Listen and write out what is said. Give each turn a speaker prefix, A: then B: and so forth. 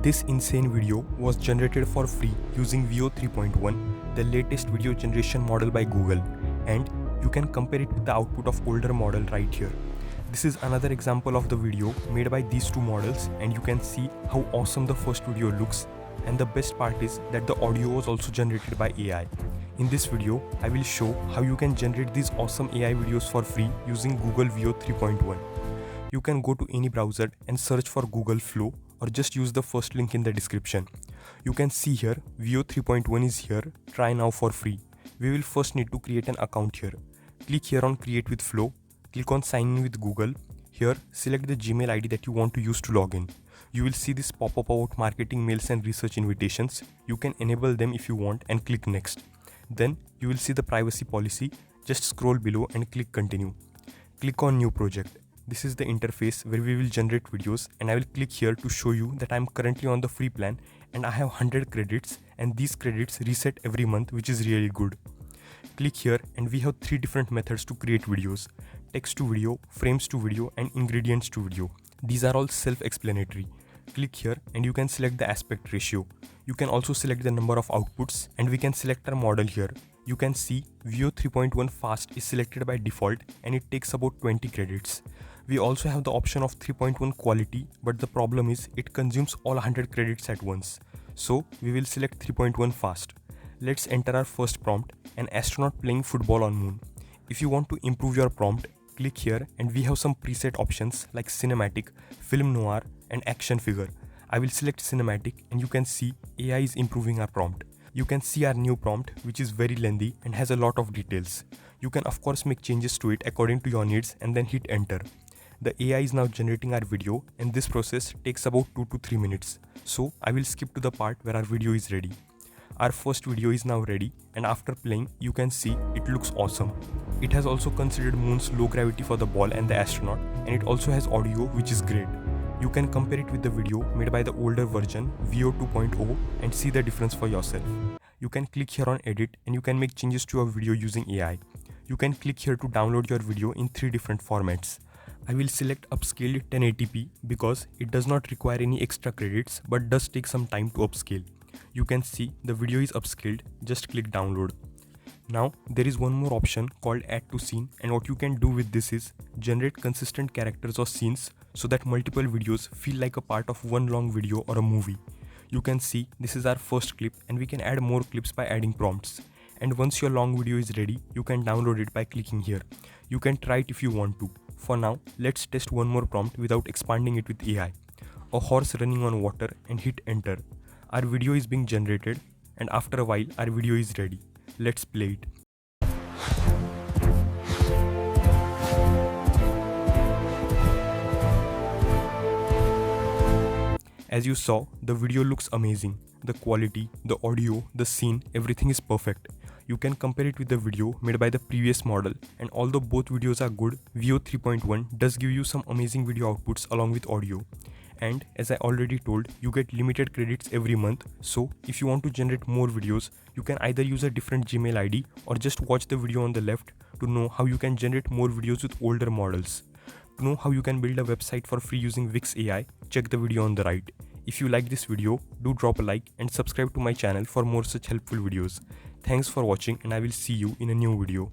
A: This insane video was generated for free using Veo 3.1, the latest video generation model by Google, and you can compare it with the output of older model right here. This is another example of the video made by these two models, and you can see how awesome the first video looks, and the best part is that the audio was also generated by AI. In this video, I will show how you can generate these awesome AI videos for free using Google Veo 3.1. You can go to any browser and search for Google Flow, or just use the first link in the description. You can see here Veo 3.1 is here, try now for free. We will first need to create an account here. Click here on create with Flow, click on sign in with Google. Here select the Gmail ID that you want to use to log in. You will see this pop-up about marketing mails and research invitations. You can enable them if you want and click next. Then you will see the privacy policy. Just scroll below and click continue. Click on new project. This is the interface where we will generate videos, and I will click here to show you that I am currently on the free plan and I have 100 credits, and these credits reset every month, which is really good. Click here and we have 3 different methods to create videos: text to video, frames to video, and ingredients to video. These are all self-explanatory. Click here and you can select the aspect ratio. You can also select the number of outputs, and we can select our model here. You can see Veo 3.1 fast is selected by default and it takes about 20 credits. We also have the option of 3.1 quality, but the problem is it consumes all 100 credits at once. So we will select 3.1 fast. Let's enter our first prompt: an astronaut playing football on moon. If you want to improve your prompt, click here and we have some preset options like cinematic, film noir, and action figure. I will select cinematic and you can see AI is improving our prompt. You can see our new prompt, which is very lengthy and has a lot of details. You can of course make changes to it according to your needs and then hit enter. The AI is now generating our video, and this process takes about 2 to 3 minutes. So I will skip to the part where our video is ready. Our first video is now ready, and after playing you can see it looks awesome. It has also considered moon's low gravity for the ball and the astronaut, and it also has audio, which is great. You can compare it with the video made by the older version Veo 2.0 and see the difference for yourself. You can click here on edit and you can make changes to your video using AI. You can click here to download your video in 3 different formats. I will select upscaled 1080p because it does not require any extra credits but does take some time to upscale. You can see the video is upscaled, just click download. Now there is one more option called add to scene, and what you can do with this is generate consistent characters or scenes so that multiple videos feel like a part of one long video or a movie. You can see this is our first clip, and we can add more clips by adding prompts. And once your long video is ready, you can download it by clicking here. You can try it if you want to. For now, let's test one more prompt without expanding it with AI. A horse running on water, and hit enter. Our video is being generated, and after a while our video is ready. Let's play it. As you saw, the video looks amazing. The quality, the audio, the scene, everything is perfect. You can compare it with the video made by the previous model, and although both videos are good, Veo 3.1 does give you some amazing video outputs along with audio. And as I already told, you get limited credits every month, so if you want to generate more videos, you can either use a different Gmail ID or just watch the video on the left to know how you can generate more videos with older models. To know how you can build a website for free using Wix AI, check the video on the right. If you like this video, do drop a like and subscribe to my channel for more such helpful videos. Thanks for watching, and I will see you in a new video.